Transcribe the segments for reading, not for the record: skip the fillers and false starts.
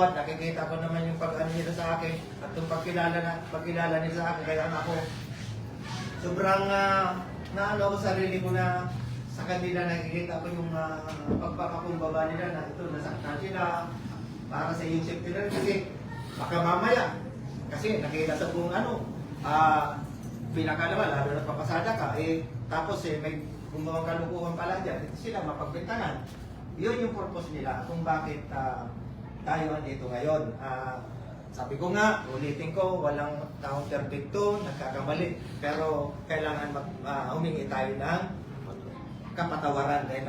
Nakikita ko naman yung pag-ano nila sa akin at yung pagkilala nila sa akin. Kaya ako, sobrang naano ako sarili ko na sa kanila nakikita ko yung pagpakakumbaba nila na ito, nasaktan sila para sa yung safety nila. Kasi baka mamaya, kasi nakita sa buong pinakalaman, lalo na papasada ka, tapos may gumawang kalukuhan pala dyan, sila mapagbintangan. Yun yung purpose nila kung bakit tayo andito ngayon. Sabi ko nga, ulitin ko, walang taong perfecto, nagkakamali, pero kailangan humingi tayo ng kapatawaran dahil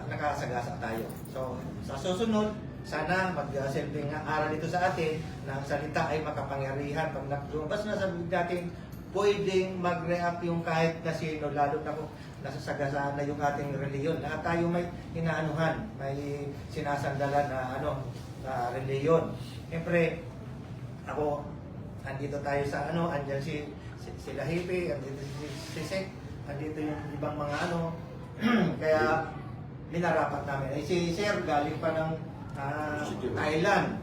nakasagasa tayo. So, sa susunod, sana mag-silbing aral dito sa atin na ang salita ay makapangyarihan. Pag lumabas na sa bibig natin, pwedeng mag-react yung kahit na sino, lalo na kung nasasagasaan na yung ating reliyon. Lahat tayo may inaanuhan, may sinasandalan na na reliyon. Siyempre, ako, andito tayo sa andyan si Lahipe, andito si Sek, andito yung ibang mga kaya minarapat namin. Si Sir, galing pa ng Thailand.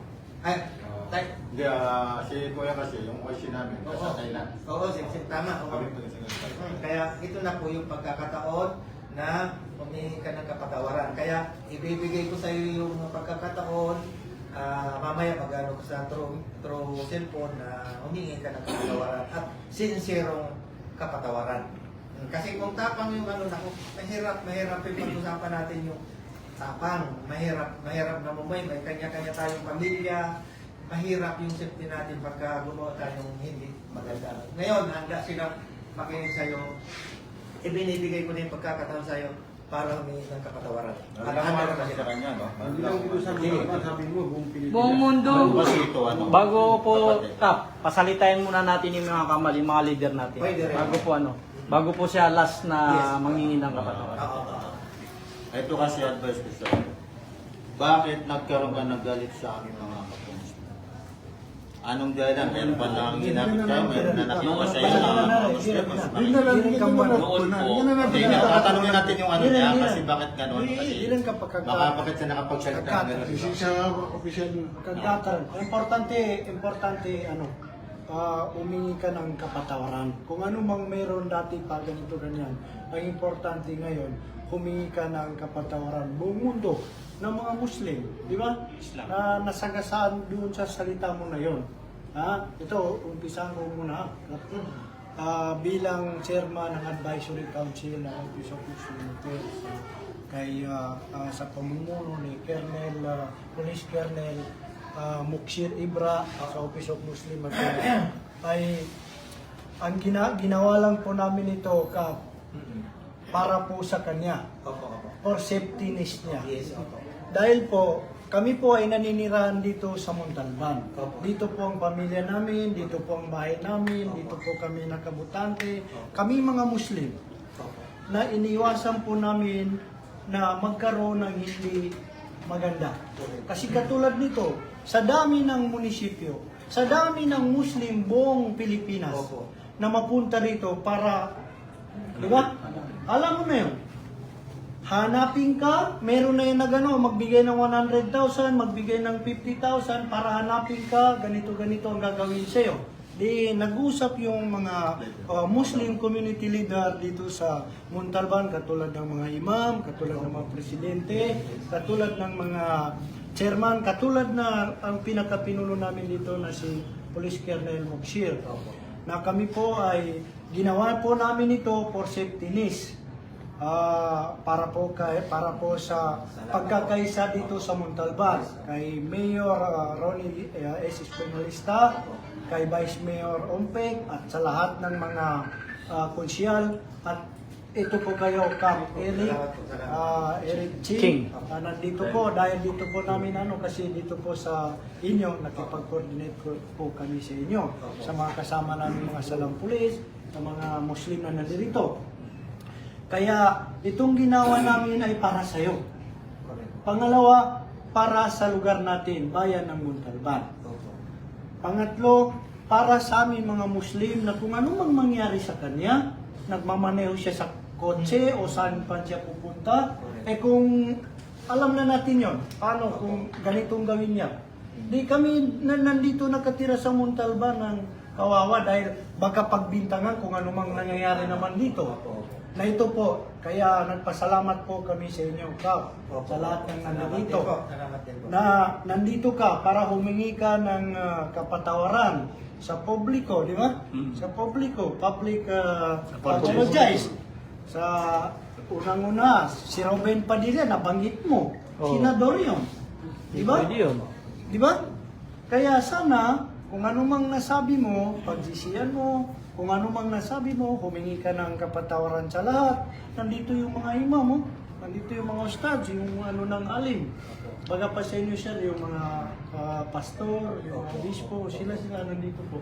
Si Kuya kasi, yung OIC namin, sa Thailand. Oo, tama. Kaya ito na po yung pagkakataon na humingi ka ng kapatawaran. Kaya ibibigay ko sa iyo yung pagkakataon, mamaya mag-ano ko sa through cellphone na humingi ka ng kapatawaran at sincerong kapatawaran. Kasi kung tapang yung mahirap yung pag-usapan natin yung tapang, mahirap na may kanya-kanya tayong pamilya, mahirap yung safety natin pagka gumawa tayong hindi maganda. Ngayon, handa silang makinig sa'yo, ibinibigay ko na yung pagkakataon sa'yo para humingi ng kapatawaran. At handa ka sila. Hindi lang ito sabi mo, buong Pilipinas. Buong mundo. Bago po, Kap, pasalitain muna natin yung mga kamali, mga leader natin. Pwede rin. Bago po siya last na Yes. mangingi ng kapatawaran. Oo. Ito kasi advice ko sa'yo. Bakit nagkaroon ka ng galit sa aming mga kapatid? Anong dahilan? Meron pa lang ginamit kayo, meron na nakita sa iyo na Muslim, mas Hindi, tatanungin natin yung niya, kasi bakit gano'n? Kasi bakit siya nakapagsalita ng gano'n? Kasi sa official Importante, umingi ka ng kapatawaran. Kung ano mang meron dati pa ganito ganyan, ang importante ngayon, humingi ka ng kapatawaran buong mundo ng mga Muslim, di ba? Na nasagasaan doon sa salita mo na yon. Ito, umpisahan ko muna. Bilang chairman ng Advisory Council ng Office of Muslim Affairs, sa pamumuno ni Police Colonel Muksir Ibra sa Office of Muslim Affairs, ay ang ginawa lang po namin ito para po sa kanya, for safety needs niya. Yes, opo. Dahil po, kami po ay naninirahan dito sa Montalban. Dito po ang pamilya namin, dito po ang bahay namin, dito po kami nakabutante. Kami mga Muslim na iniwasan po namin na magkaroon ng hindi maganda. Kasi katulad nito, sa dami ng munisipyo, sa dami ng Muslim buong Pilipinas na mapunta rito para, di ba? Alam mo na yun. Hanapin ka, meron na yung magbigay ng 100,000, magbigay ng 50,000 para hanapin ka, ganito ang gagawin sa'yo. Di nag-usap yung mga Muslim community leader dito sa Montalban, katulad ng mga imam, katulad ng mga presidente, katulad ng mga chairman, katulad na ang pinakapinuno namin dito na si Police Colonel Muksir. Na kami po ay ginawa po namin ito for safety needs. Para po sa pagkakaisa dito sa Montalban kay Mayor Ronnie S. Espinalista, kay Vice Mayor Ompeng at sa lahat ng mga konsyal at ito po kayo Kap Eric Ching. Nandito po dahil dito po namin kasi dito po sa inyo nakipag-coordinate po kami sa inyo sa mga kasama namin mga salang pulis, sa mga Muslim na nandito. Kaya itong ginawa namin ay para sa iyo. Pangalawa, para sa lugar natin, bayan ng Montalban. Pangatlo, para sa amin mga Muslim na kung ano mang mangyari sa kanya, nagmamaneho siya sa kotse o saan pa siya pupunta, kung alam na natin yon, paano kung ganitong gawin niya, Di kami nandito nakatira sa Montalban ng kawawa dahil baka pagbintangan kung ano mang nangyayari naman dito. Na ito po, kaya nagpasalamat po kami sa inyo, Kap, sa lahat ng nandito. Salamat din po. Na nandito ka para humingi ka ng kapatawaran sa publiko, di ba? Sa publiko, public apologize. Sa unang-una, si Ruben Padilla, nabanggit mo, senador yun. Di ba? Pwede yun. Di ba? Kaya sana, kung ano mang nasabi mo, pagsisiyan mo, kung ano mang nasabi mo, humingi ka ng kapatawaran sa lahat. Nandito yung mga imam, nandito yung mga ustads, yung ano ng alim. Baga pa sa inyo siya, yung mga pastor, yung mga bispo, sila nandito po,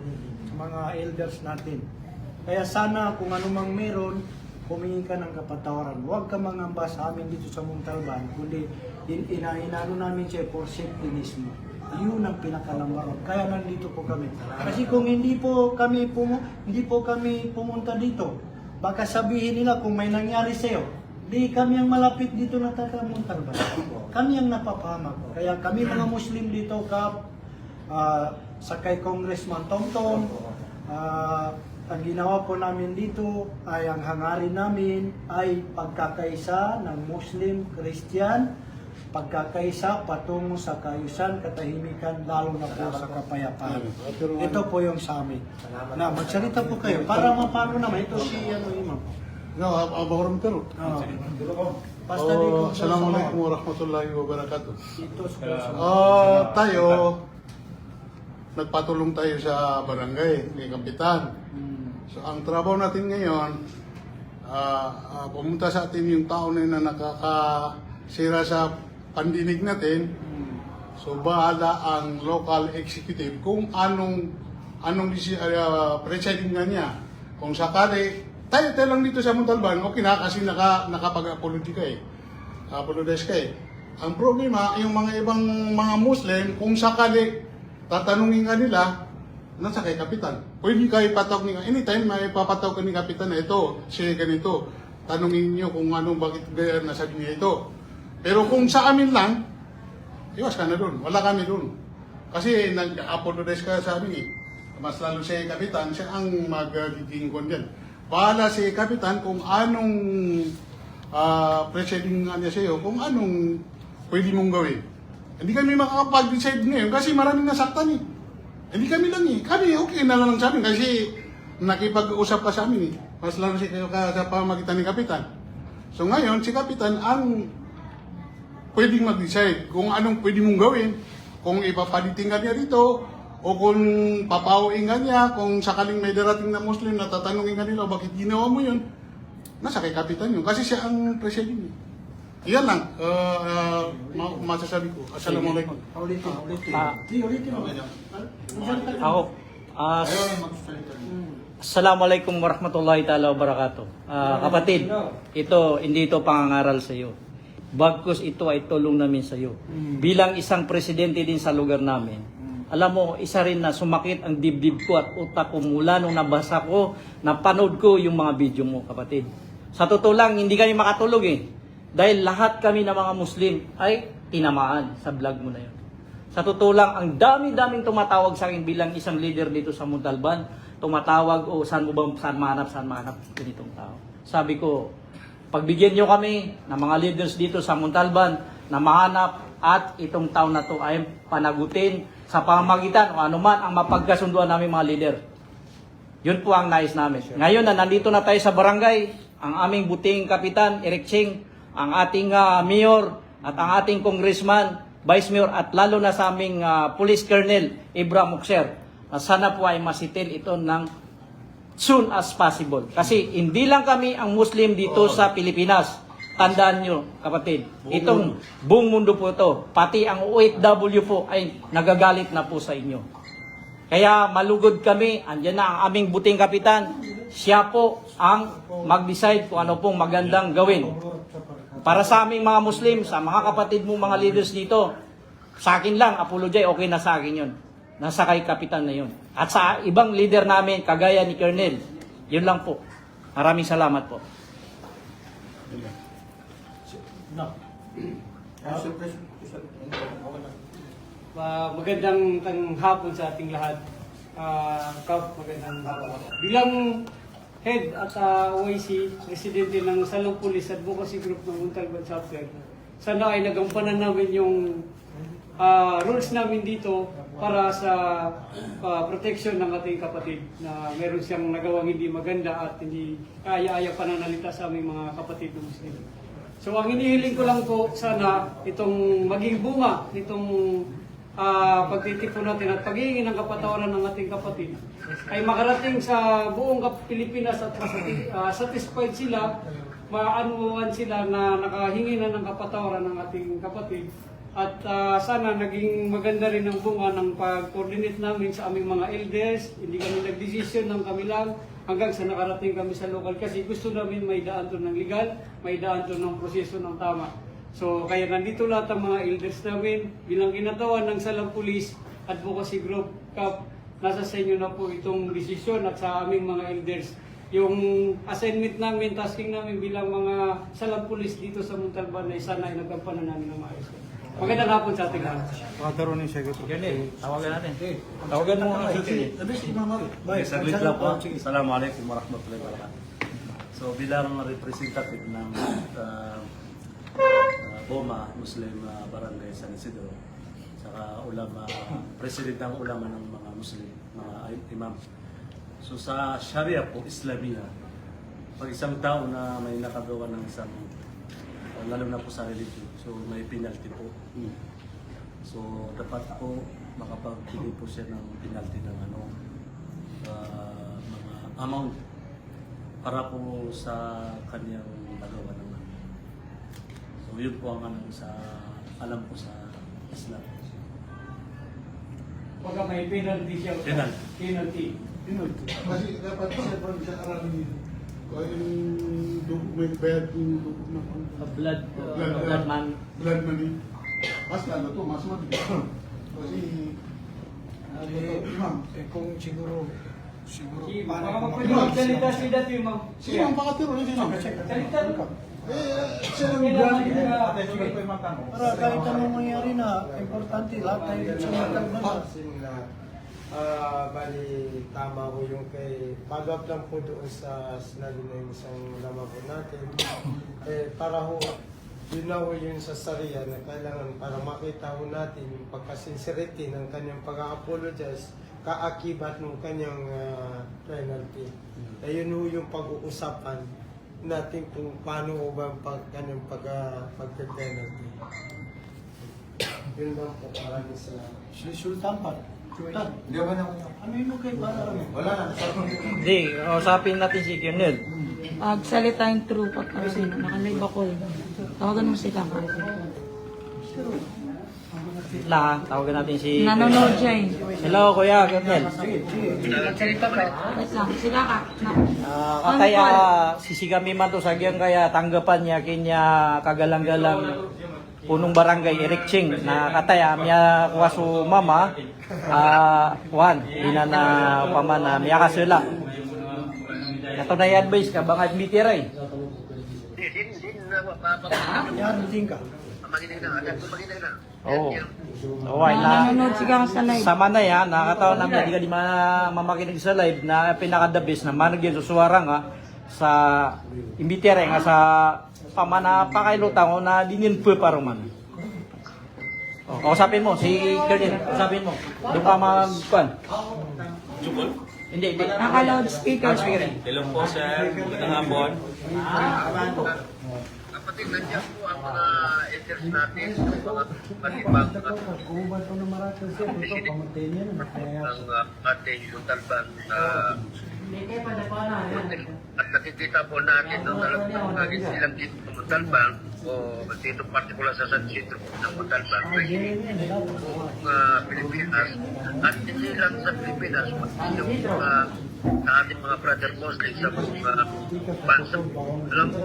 mga elders natin. Kaya sana, kung ano mang meron, humingi ka ng kapatawaran. Huwag ka mangamba sa amin dito sa Montalban, kundi inano namin siya for safety mismo. Yun ang pinakalambaron. Kaya nandito po kami. Kasi kung hindi po kami pumunta dito, baka sabihin nila kung may nangyari sa'yo, di kami ang malapit dito na taga Montalban. Kami ang napapahamak. Kaya kami mga Muslim dito, Kap, sa kay Congressman Tomtom, ang ginawa po namin dito ay ang hangarin namin ay pagkakaisa ng Muslim, Christian, pagkakaisa patungo sa kaayusan, katahimikan, lalo na po sa kapayapaan. Ito po yung sa amin. Na magsalita po kayo para mapano naman. Ito si Imam. No, abahor pero. Basta dito. Assalamualaikum warahmatullahi wabarakatuh. Ito Tayo, nagpatulong tayo sa barangay, ni Kapitan. So, ang trabaho natin ngayon, pumunta sa atin yung tao na nakakasira sa pandinig natin. So, bahala ang local executive kung anong presiding na niya. Kung sakali, tayo lang dito sa Montalban, okay na kasi nakapag-apology ka eh. Apologize ka eh. Ang problema, yung mga ibang mga Muslim, kung sakali tatanungin ka nila, nasa kay Kapitan. Pwede kayo ipatawag niya. Anytime may papatawag ka ni Kapitan na ito, siya ganito. Tanungin niyo kung anong bakit nasabi niya ito. Pero kung sa amin lang, iwas ka na doon. Wala kami doon. Kasi nag-apologize ka sa amin eh. Mas lalo si Kapitan, siya ang magiging kon dyan. Bahala si Kapitan kung anong presiding niya sa iyo, kung anong pwede mong gawin. Hindi kami makakapag-decide ngayon kasi maraming nasaktan eh. Hindi kami lang eh. Kami okay na lang sa amin kasi nakipag-usap ka sa amin eh. Mas lalo si kayo sa pamagitan ni Kapitan. So ngayon, si Kapitan ang pwedeng mag-decide kung anong pwede mong gawin. Kung ipapalitin ka niya rito, o kung papauin ka niya, kung sakaling may darating na Muslim na tatanungin ka nila, bakit ginawa mo yun? Nasa kay Kapitan yun. Kasi siya ang presiding eh. Iyan lang, masasabi ko. Assalamualaikum. Ulitin mo. Ako, Assalamualaikum warahmatullahi ta'ala wabarakatuh. Kapatid, hindi ito pangangaral sa iyo. Bagkus ito ay tulong namin sa iyo. Bilang isang presidente din sa lugar namin, alam mo, isa rin na sumakit ang dibdib ko at utak ko mula nung nabasa ko, napanood ko yung mga video mo, kapatid. Sa totoo lang, hindi kami makatulog eh. Dahil lahat kami na mga Muslim ay tinamaan sa vlog mo na yun. Sa totoo lang, ang dami-daming tumatawag sa akin bilang isang leader dito sa Montalban. Tumatawag, saan mahanap ganitong tao. Sabi ko, pagbigyan nyo kami ng mga leaders dito sa Montalban na mahanap at itong taon na to ay panagutin sa pamamagitan o anuman ang mapagkasunduan namin mga leader. Yun po ang nais namin. Ngayon na nandito na tayo sa barangay, ang aming buting kapitan, Eric Ching, ang ating mayor at ang ating congressman, vice mayor at lalo na sa aming police colonel, Ibra Muxer. Sana po ay masitil ito ng soon as possible. Kasi hindi lang kami ang Muslim dito sa Pilipinas. Tandaan nyo, kapatid, itong buong mundo po ito, pati ang OFW po ay nagagalit na po sa inyo. Kaya malugod kami, andyan na ang aming buting kapitan, siya po ang mag-decide kung ano pong magandang gawin. Para sa aming mga Muslim, sa mga kapatid mo, mga leaders dito, sa akin lang, apologize, okay na sa akin yun. Nasa kay kapitan na yun. At sa ibang leader namin, kagaya ni Colonel, yun lang po. Maraming salamat po. Magandang hapon sa ating lahat. Kap, magandang hapon. Bilang head at OIC, presidente ng Salong Police Advocacy Group ng Montalban Chapter, sana ay nagampanan namin yung rules namin dito para sa protection ng ating kapatid na meron siyang nagawang hindi maganda at hindi kaya-aya pananalita sa aming mga kapatid na Muslim. So ang inihiling ko lang po sana itong maging bunga nitong pagtitipon natin at paghihingi ng kapatawaran ng ating kapatid ay makarating sa buong Pilipinas at satisfied sila, maanuan sila na nakahingi na ng kapatawaran ng ating kapatid. At sana naging maganda rin ang bunga ng pag-coordinate namin sa aming mga elders. Hindi kami nag-decision ng kami lang hanggang sa nakarating kami sa local kasi gusto namin may daan to ng legal, may daan to ng proseso ng tama. So kaya nandito lahat ang mga elders namin bilang ginatawan ng Salang Police Advocacy Group Cup. Nasa sa inyo na po itong desisyon at sa aming mga elders. Yung assignment namin, tasking namin bilang mga Salang Police dito sa Montalban ay sana ay nagampanan namin ng maayos. Magandang hapon sa ating lahat. Tawagan natin. Tawagan mo ang Saglit lang po. Assalamualaikum warahmatullahi wabarakatuh. So bilang representative ng BOMA Muslim Barangay San Isidro, saka ulama, president ng ulama ng mga Muslim, mga imam. So sa Sharia po, Islamia, pag isang tao na may nakagawa ng isang, lalo na po sa religion, so may penalty po. So dapat po makapagbigay po siya ng penalty ng mga amount para po sa kanyang nagawa naman. So yun po ang sa alam ko sa Islam. Pagka may penalty siya. Penalty. Kasi dapat siya pa siya aralin dito. Kung may bayad yung Blood man. blood money. Mas lalo to, mas mabigat. Kasi, ma'am, Kung siguro Baka magsalita si dati, ma'am. sino ang pakatiro niya sino? Salita. Siya ang grande. para kahit anong mangyari na, importante lahat tayo sa Montalban. Bali, tama ko yung kay follow-up lang po doon sa sinabi na yung isang lama po natin. Para ho, yun na ho yun sa Sharia na kailangan para makita ho natin yung pagkasincerity ng kanyang pag-apologize, kaakibat ng kanyang penalty. Ayun ho yung pag-uusapan natin kung paano ho ba ang kanyang pag-penalty. Yun lang po, maraming salamat. Si Sultan pa. Sultan, Hindi ba na ano yun kay para rin? wala na. Hindi, usapin natin si Colonel. Pagsalita yung true pagka sino, nakalive ako. Tawagan mo si Kaka. Tawagan natin si... Nanonood siya eh. Hello, Kuya Colonel. Magsalita ka. Wait lang, si Kaka. Kaya sisigami man to sa giyang kaya tanggapan niya kinya kagalang-galang punong barangay Eric Ching na kataya miya kuwaso mama Juan ina na pamana miya kasula. Kato na i-advise ka baka mitiray. Yan, din ka. Oo. Okay na. Nanonood si Kaka sa live. Sama na yan, nakakataon namin, hindi ka di mamakinig sa live na pinakadabis na managyan susuwarang sa imbitire nga sa pamana pakailutang o na dininpo paruman. Kausapin mo, si Colonel, kausapin mo. Doon ka mag-kuhan. Hindi. Naka-loudspeaker. Hello po sir, magandang hapon. Kapatid, nandiyan po ang mga elders natin, yung mga malibang at Kubat ko na marami siya, ito pamatay niya na. ang ating Montalban at nakikita po natin nung talagang lagi silang dito sa Montalban o dito partikular sa San Isidro ng Montalban Pilipinas at hindi lang sa Pilipinas pati yung sa ating mga brother Muslim sa buong bansa. Alam mo,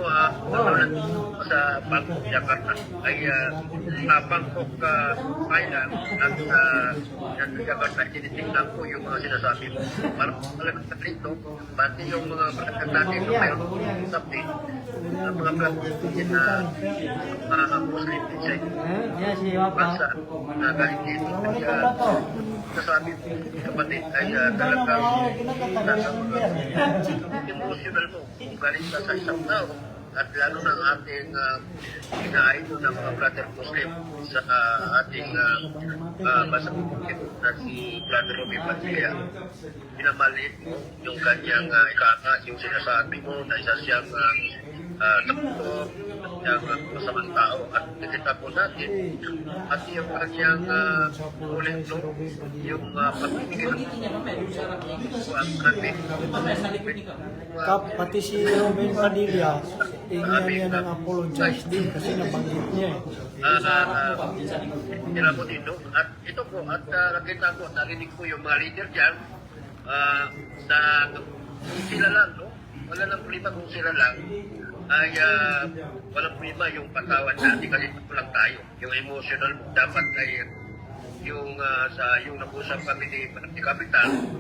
sa Bangkok, Jakarta ay Bangkok, Thailand at Jakarta, tinitingnan ko yung mga sinasabi mo. Parang talagang dito, pati yung mga brother natin na mayroon sabi, mga brother na Muslim din sa bansa na galing dito. Sasabi mo, kapatid, ay talagang emotional mo kung galing ka sa isang tao at lalo na ang ating kinain ng mga brother Muslim sa ating basa na si Brother Romy Padilla. Pinamaliit mo yung kanyang ikaka, yung sinasabi mo na isa siyang takbo, yung masamang tao at nakita po natin at yung kanyang ulit yung pagpipigil Pati si Romy Padilla, tingnan niya ng apologize din kasi nabanggit niya eh. Tira po dito at ito po at nakita ko, narinig ko yung mga leader dyan na sila lang, no? Wala nang problema kung sila lang ay walang problema yung patawan natin kasi ito lang tayo. Yung emotional mo dapat ay yung sa yung nag-usap kami ni Kapitan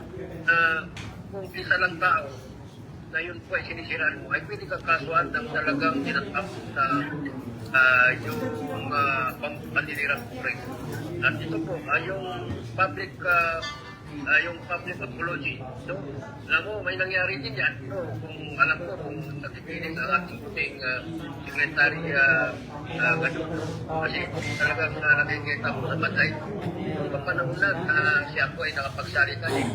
na kung isa lang tao na yun po ay sinisiraan mo ay pwede kang kasuhan ng talagang tinatap sa yung paninirang pupring. At ito po yung public apology. So, alam mo, may nangyari din yan. So, kung alam ko, kung nagpipiling ang ating puting secretary Gadot. Kasi talagang nakikita mo sa batay. Yung kapanahon na siya po ay nakapagsalita din.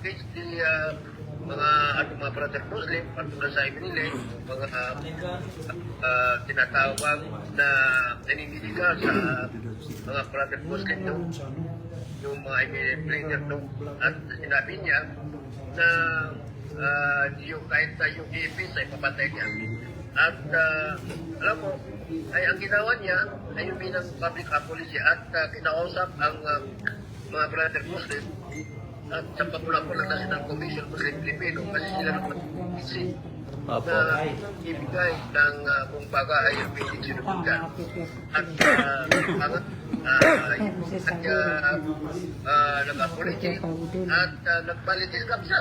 Kaya mga brother Muslim, patulad sa Iminile, mga tinatawag na nanindigan sa mga brother Muslim yung mga Iminile player at sinabi niya na yung kahit yung EPs ay papatay niya. At alam mo, ay ang ginawa niya ay yung binang public apology at kinausap ang mga brother Muslim at sa pagmula-mula na National Commission Muslim Filipino kasi sila naman isip na ibigay ng kung baga ay yung piling sinubukan. At nag-apology at nagpalitiscap siya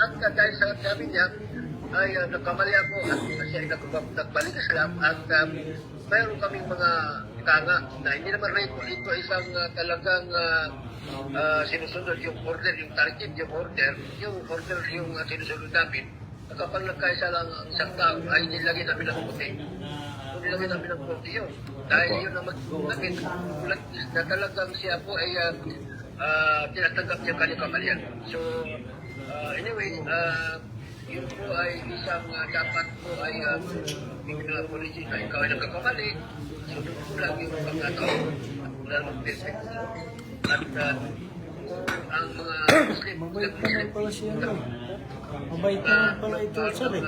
at dahil sa sabi niya ay nagkamali ako at siya ay nagpalitiscap at mayroon kaming mga tanga na hindi naman ito isang talagang sinusunod yung order, yung target, yung order yung sinusunod namin. Kapag nagkaisa lang ang isang tao ay nilagay namin ng puti. Nilagay namin ng puti yun. Dahil yun ang namin na talagang siya po ay tinatanggap niya kanyang kamalian. So, anyway, yun po ay isang dapat po ay bigla policy na ikaw ay nagkakamali. Sunod po lang yung pagkataon at wala ng perfect. At ang mga Muslim, Mabait naman pala ito, sir eh.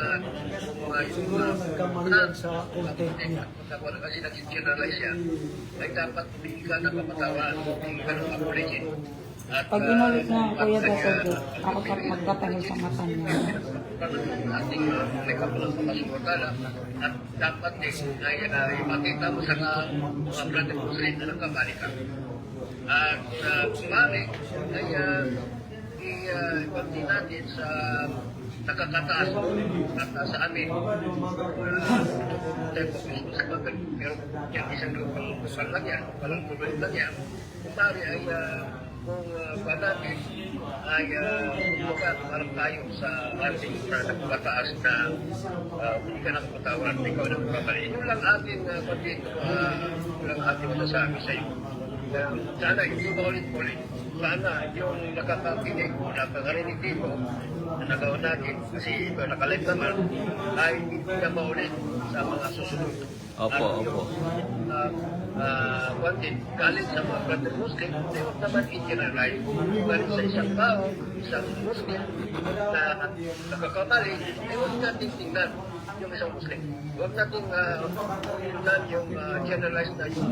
Siguro nagkamalian sa content niya. Kasi nag-generalize siya, ay dapat bigyan ng kapatawan, bigyan ng apology. Pag inulit na Kuya Dr. ako magtatangil sa mata niya. Ating may kapalang pamasuportala at dapat ay ipakita mo sa mga brother Muslim na nagkamali ka. At kumari ay ipagdi natin sa nakakataas sa amin. Pero yung isang grupang kusal lang yan, walang tuloy lang yan. Kumari ay kung ba natin ay lugat parang tayo sa ating nakakataas na hindi ka nakapatawar, ikaw na magpapalin. Yun lang ating masasabi sa iyo. Sana hindi maulit-ulit. Sana yung nakakakinig o nakakarinig dito na nagawa natin kasi ito nakalive naman ay hindi na maulit sa mga susunod. Opo, opo. Wanted, galing sa mga brother Muslim, huwag naman i-generalize. Galing sa isang tao, isang Muslim na nakakamali, ay huwag natin tingnan yung isang Muslim. Huwag nating unan yung generalize na yung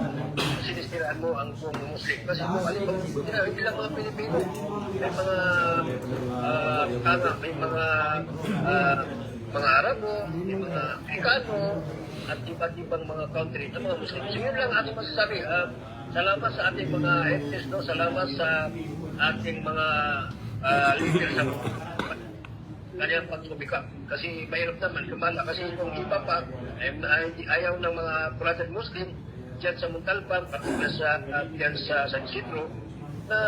sinistiraan mo ang buong Muslim. Kasi kung alibang hindi lang mga Pilipino, may mga mga Arabo, may mga Amerikano, at iba't ibang mga country na mga Muslim. So yun lang ating masasabi. Salamat sa ating mga FS, no? Salamat sa ating mga leader sa kanyang pagsubika. Kasi mahirap naman lumala. Kasi kung iba pa, ayaw ng mga Protestant Muslim dyan sa Montalban, dyan sa San Isidro, na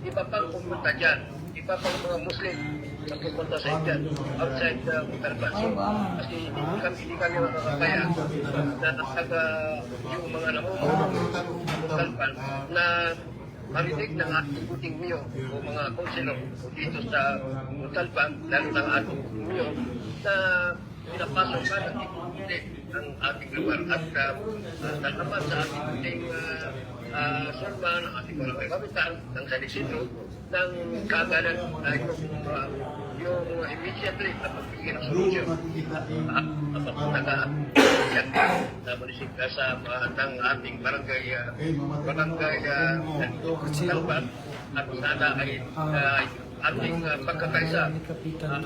iba pang pumunta dyan. Iba pang mga Muslim na pumunta sa dyan, outside Montalban. So, kasi hindi kami makakaya na yung mga namumuno Montalban na marinig ng ating buting niyo o mga konselo dito sa Montalban, lalo ng ating buting niyo na pinapasok ka ng ikuti ang ating lugar at naman sa ating buting sermon, ang ating barangay kapitan ng San Isidro ng kagalan na yung immediately na pagbigyan ng solusyon na munisipyo sa ng ating barangay Montalban at sana ay ating pagkakaisa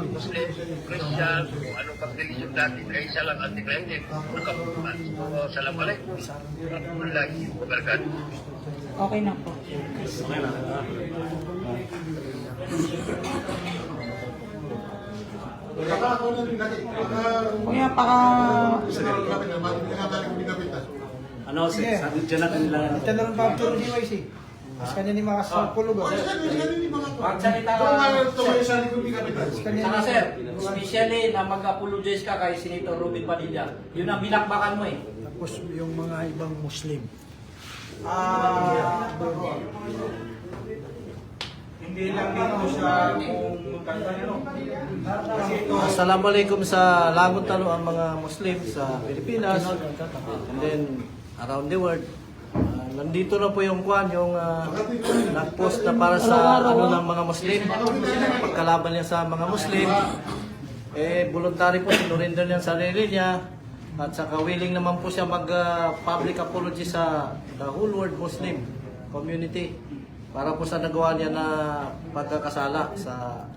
Muslim, Christian o anong pag-relisyon natin ay isa lang ating layunin ng kapunan. So, Assalamualaikum warahmatullahi wabarakatuh. Okay na po. Kuya, Ano, sir? Sabi dyan natin nila. Ito na lang ba turo ni YC? Mas kanya ni mga sapulog. Magsalita ka. Saka sir, especially na mag-apologize ka kay Senator Robin Padilla. Yun ang binakbakan mo eh. Tapos yung mga ibang Muslim. Hindi lang dito sa Assalamualaikum sa Lagot Talo ang mga Muslim sa Pilipinas and then around the world. Nandito na po yung yung nag-post na para sa ng mga Muslim, pagkalaban niya sa mga Muslim. Voluntary po, sinurinder niya ang sarili niya at saka willing naman po siya mag-public apology sa the whole world Muslim community para po sa nagawa niya na pagkakasala sa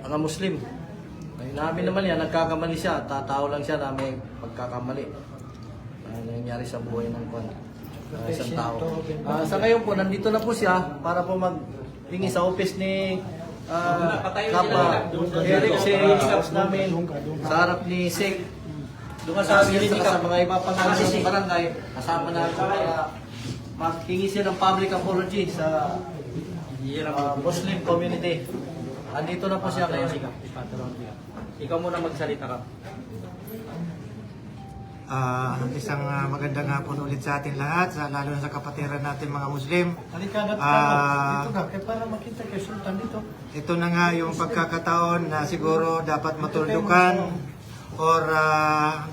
mga Muslim. Namin naman yan, nagkakamali siya, tatao lang siya na may pagkakamali. Nangyari sa buhay ng isang tao. Sa ngayon po, nandito na po siya para po maghingi sa office ni Kapa Eric sa namin sa harap ni Sek. Doon sa mga iba pang barangay, kasama na ako kaya maghingi siya ng public apology sa Muslim community. Andito na po siya ngayon. Ikaw muna magsalita ka. Isang magandang hapon ulit sa ating lahat, lalo na sa kapatiran natin mga Muslim. Halika na dito ka, para makita kay Sultan dito. Ito na nga yung pagkakataon na siguro dapat matuldukan or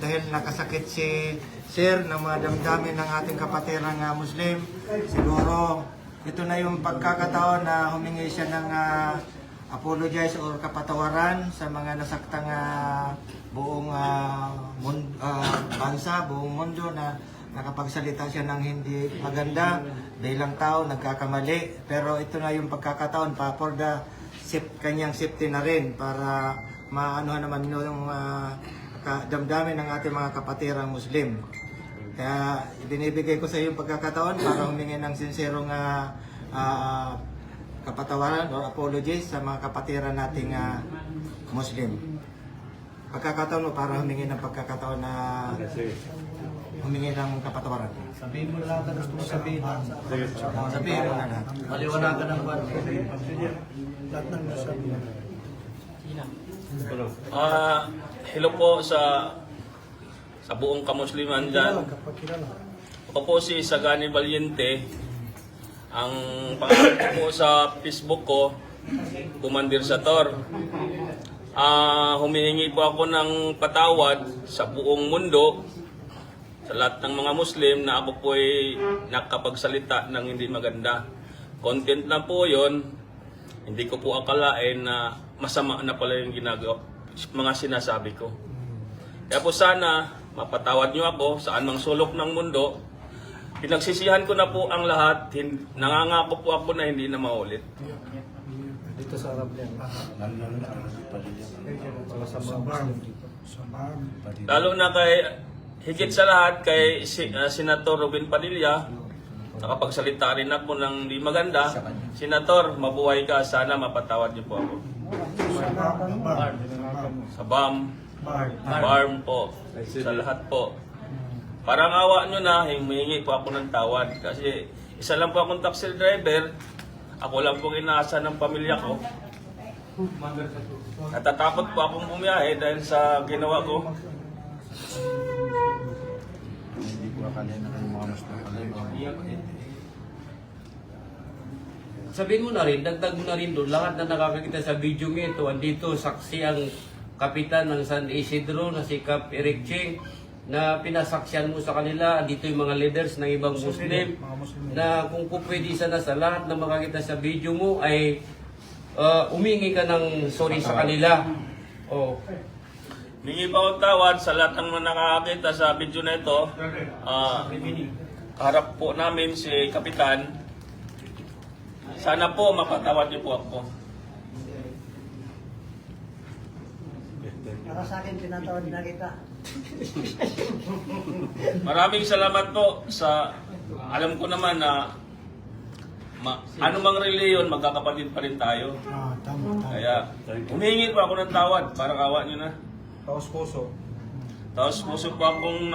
dahil nakasakit si Sir ng mga damdamin ng ating kapatirang Muslim, siguro ito na yung pagkakataon na humingi siya ng apologize or kapatawaran sa mga nasaktang buong bansa, buong mundo na nakapagsalita siya ng hindi maganda bilang tao, nagkakamali. Pero ito na yung pagkakataon pa for the kanyang safety na rin para maano naman yung damdamin ng ating mga kapatirang Muslim. Kaya binibigay ko sa iyo yung pagkakataon para humingi ng sinserong kapatawaran or apologies sa mga kapatiran nating Muslim. Pagkakataon mo para humingi ng pagkakataon na humingi ng kapatawaran. Sabihin mo lahat ang gusto mo sabihin. Sabihin mo na lahat. Maliwanagan ng buwan. Lahat ng gusto sabihin. Hello po sa buong kamusliman dyan. Ako po si Sagani Valiente. Ang pangalan ko po sa Facebook ko, Kumandir Sator. Humihingi po ako ng patawad sa buong mundo, sa lahat ng mga Muslim na ako po ay nakapagsalita ng hindi maganda. Content na po yon. Hindi ko po akalain na masama na pala yung mga sinasabi ko. Kaya po sana mapatawad nyo ako saan mang sulok ng mundo. Pinagsisihan ko na po ang lahat. Nangangako po ako na hindi na maulit. Dito sa harap niya. Lalo na kay, higit sa lahat kay Senator Robin Padilla, nakapagsalita rin ako ng di maganda. Senator, mabuhay ka. Sana mapatawad niyo po ako. Sa BARM po. Sa lahat po. Parang awa nyo na, humingi po ako ng tawad. Kasi isa lang po akong taxi driver. Ako lang pong inaasa ng pamilya ko. Natatakot po akong bumiyahe dahil sa ginawa ko. Sabihin mo na rin, dagdag mo na rin doon, lahat na nakakakita sa video nito, andito saksi ang kapitan ng San Isidro na si Cap Eric Ching, na pinasaksyan mo sa kanila, andito yung mga leaders ng ibang Muslim, na kung pupwede sana sa lahat na makakita sa video mo ay umingi ka ng sorry sa kanila. Oh. Hingi pa akong tawad sa lahat ng mga nakakakita sa video na ito. Harap po namin si Kapitan. Sana po mapatawad niyo po ako. Para sa akin, pinatawad na kita. Maraming salamat po sa, alam ko naman na anumang reliyon, magkakapatid pa rin tayo. Kaya humingi po ako ng tawad, parang awa nyo na. Taos puso. Tapos puso po akong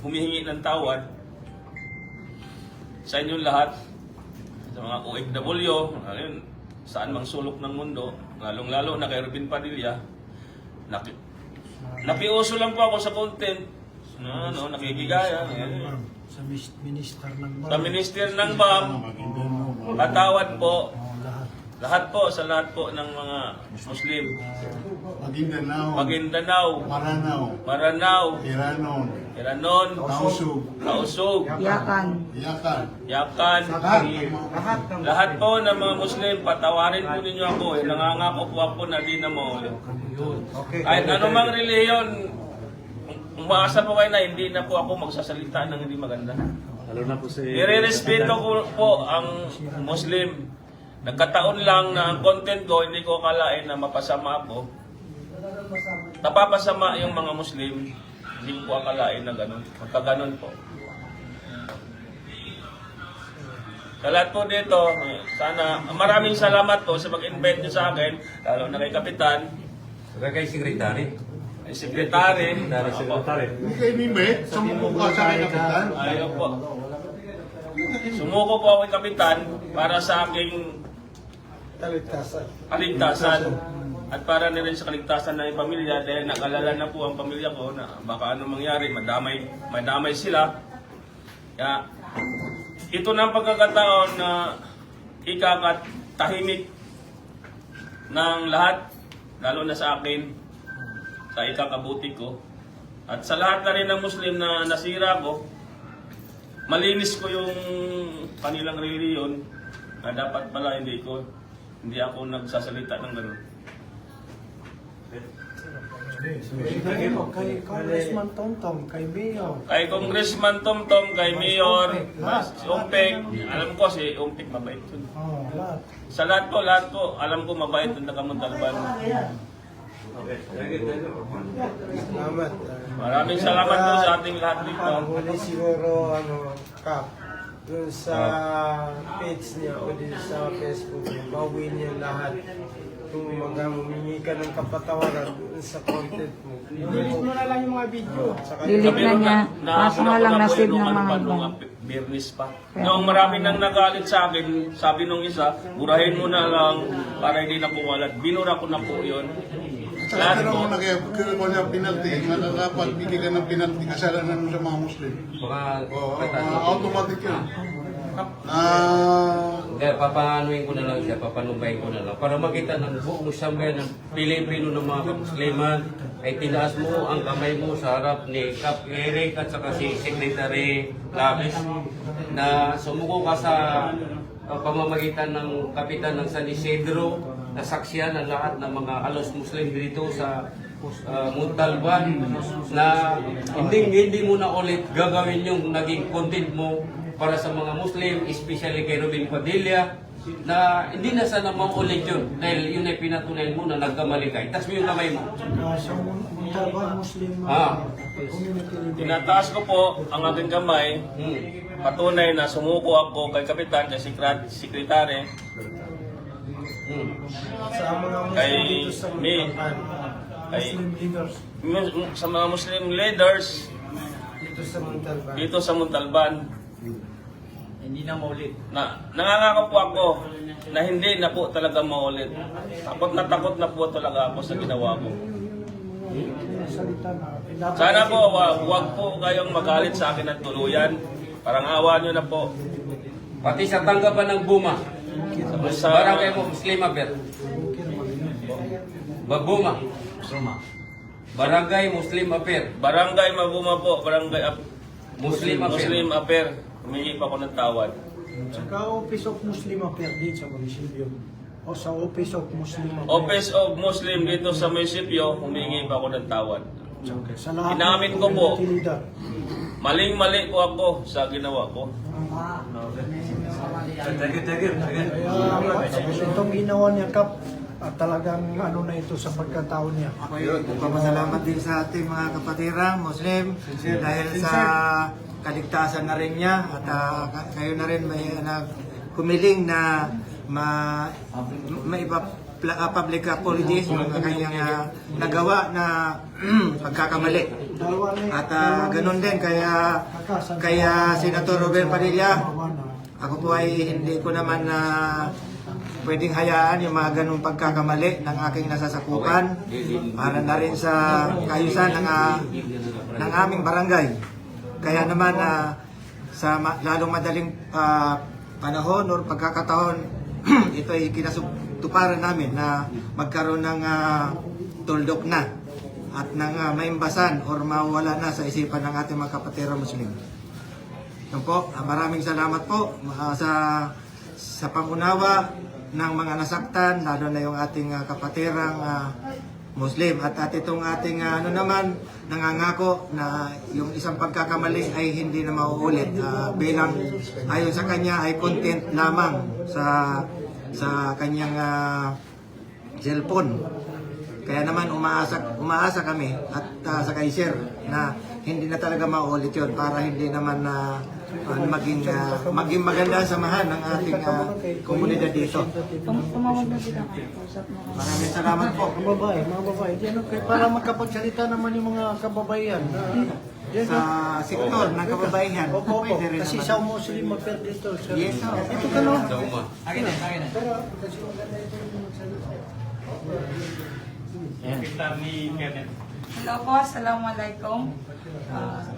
humihingi ng tawad sa inyong lahat, sa mga OFW, ayun, saan mang sulok ng mundo, lalong-lalo na kay Robin Padilla. Nakiuso lang po ako sa content, nakikigaya. Sa minister ng BAM. Sa minister ng BAM, patawad po. Lahat po, sa lahat po ng mga Muslim. Maguindanao, Maranao, Iranon, Tausug, Yakan. Yakan. Lahat po ng mga Muslim, patawarin po ninyo ako. Nangangako po ako na di na maulit. Kahit anumang reliyon, umaasa po kayo na hindi na po ako magsasalita ng hindi maganda. Lalo na po si... Irerespeto ko po ang Muslim. Nagkataon lang na ang content ko, hindi ko akalain na mapasama ako. Napapasama yung mga Muslim. Hindi ko akalain na gano'n. Magkaganon po. Sa lahat po dito, sana, maraming salamat po sa mag-invite nyo sa akin, lalo na kay Kapitan. Kay Secretary. Kay Secretary. Hindi kayo nimbe, sumuko ka sa akin, Kapitan. Ayaw po. Sumuko po ako kay Kapitan para sa aking kaligtasan. At para na rin sa kaligtasan ng pamilya dahil nag-alala na po ang pamilya ko na baka ano mangyari, madamay sila. Kaya ito na ang pagkakataon na ikakatahimik ng lahat, lalo na sa akin, sa ikakabuti ko. At sa lahat na rin ng Muslim na nasira ko, malinis ko yung kanilang reliyon na dapat pala hindi ako nagsasalita ng gano'n. Kay Congressman Tomtom, kay Mayor. Kay Congressman Tomtom, kay Mayor, si Umpik, alam ko si Umpik mabait yun. Lahat. Sa lahat po, alam ko mabait yung taga-Montalban. Salamat. Maraming salamat po sa ating lahat dito. Huli siguro, Kap, dun sa page niya o din sa Facebook niya, bawin niya lahat. Kung humingi ka ng kapatawaran dun sa content mo. Delete mo na lang yung mga video. Delete na niya. Kaso nga lang nasave ng mga iba. Birnis pa. Noong marami nang nagalit sa akin, sabi nung isa, burahin mo na lang para hindi na kumalat. Binura ko na po yun. Lahat mo nagkakaroon niya penalty, nakakapagbigay ka ng penalty, kasalanan mo sa mga Muslim. Automatic yun. Kaya papanuin ko na lang siya, papanubayin ko na lang. Para makita ng buong sambayan ng Pilipino ng mga kamusliman, ay tinaas mo ang kamay mo sa harap ni Cap Eric at saka si Secretary Lapis na sumuko ka sa pamamagitan ng Kapitan ng San Isidro na saksyan ang lahat ng mga halos Muslim dito sa Montalban na hindi mo na ulit gagawin yung naging content mo para sa mga Muslim, especially kay Robin Padilla, na hindi na sana maulit yun dahil yun ay pinatunayan mo na nagkamali ka. Itas mo yung kamay mo. Sa Montalban Muslim community leader. Tinataas ko po ang aking kamay, patunay na sumuko ako kay Kapitan, kay Sekretary, Sa mga Muslim kay dito sa me, Montalban. kay Muslim leaders sa mga Muslim leaders Dito sa Montalban. dito sa Montalban. Hindi na maulit. Nangangako po ako na hindi na po talaga maulit. Takot na po talaga ako sa ginawa ko. salita na. Sana po, wag po kayong magalit sa akin ng tuluyan. Parang awa nyo na po. Pati sa tanggapan ng Buma. Sa Barangay mo, Muslim Aper. Buma. Barangay Muslim Aper. Barangay Mabuma po, Barangay Muslim Aper. Muslim Aper. Humingi pa ako ng tawad. Saka Office of Muslim Affairs din sa munisipyo. O sa Office of Muslim Affairs. Office of Muslim dito sa munisipyo, humingi pa ako ng tawad. Sa lahat Inamin ng ko po. community leader. Maling-mali po ako sa ginawa ko. Kaya itong ginawa niya, Kap, at talagang ano na ito sa pagkatao niya. Ako yun, papasalamat din sa ating mga kapatirang Muslim dahil sa kaligtasan na rin niya at kayo na rin may kumiling na public apologies yung kanyang nagawa na pagkakamali. At ganun din kaya Senator Robert Padilla, ako po ay hindi ko naman pwedeng hayaan yung mga ganung pagkakamali ng aking nasasakupan para na rin sa kaayusan ng aming barangay. Kaya naman sa lalong madaling panahon o pagkakataon, ito ay kinasutuparan namin na magkaroon ng tuldok na at ng maimbasan o mawala na sa isipan ng ating mga kapatira Muslim. Yan po, maraming salamat po sa pangunawa ng mga nasaktan, lalo na yung ating kapatirang Muslim. At itong ating naman, nangangako na yung isang pagkakamali ay hindi na mauulit. Bilang ayon sa kanya ay content lamang sa kanyang cellphone. Kaya naman umaasa kami at sa kay Sir na hindi na talaga mauulit yun para hindi naman maging maganda ang samahan ng ating komunidad dito. Tumawag na sila. Kausap mo. Maraming salamat po. Mga babae, di ano, para makapagsalita naman yung mga kababaihan. Sa sektor ng kababaihan. Opo, Pwede rin kasi naman. sa Muslim Affairs dito. Sir. Yes, sir. Ito ka no? Akin na. Pero kasi maganda ito yung magsalita. Hello po, assalamualaikum.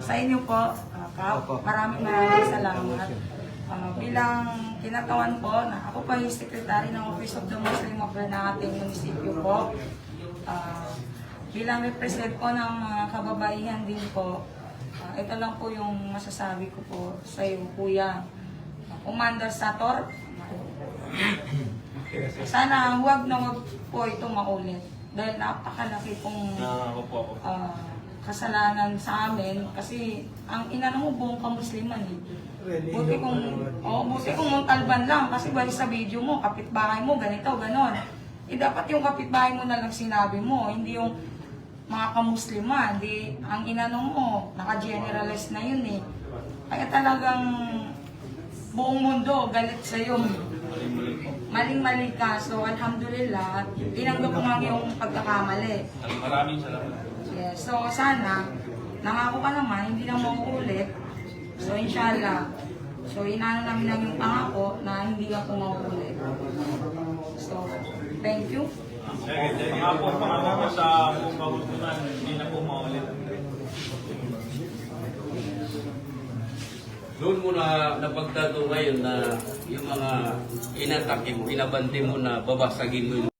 Sa inyo po, Kap, maraming salamat. Bilang kinatawan po na ako pa yung sekretary ng Office of the Muslim Affairs ng ating munisipyo po. Bilang represent po ng mga kababaihan din po, ito lang po yung masasabi ko po sa iyo, Kuya. Commander Sator, sana huwag na huwag po ito maulit. Dahil napakalaki pong kasalanan sa amin kasi ang inano mo buong kamusliman eh. Buti kung Montalban lang kasi bali sa video mo, kapitbahay mo, ganito, ganon. Dapat yung kapitbahay mo na lang sinabi mo, hindi yung mga kamusliman. Di, ang inano mo, naka-generalize na yun eh. Kaya talagang buong mundo galit sa'yo. Maling-mali ka. So, alhamdulillah, tinanggap mo nga yung pagkakamali. Maraming salamat. Yes. So, sana, nangako ka naman, hindi na mauulit. So, inshallah. So, inaano namin lang yung pangako na hindi ka po mauulit. So, thank you. Pangako ko sa pagkukunan, hindi na po maulit. Doon mo na napagtato ngayon na yung mga inatake mo, inabante mo na babasagin mo yung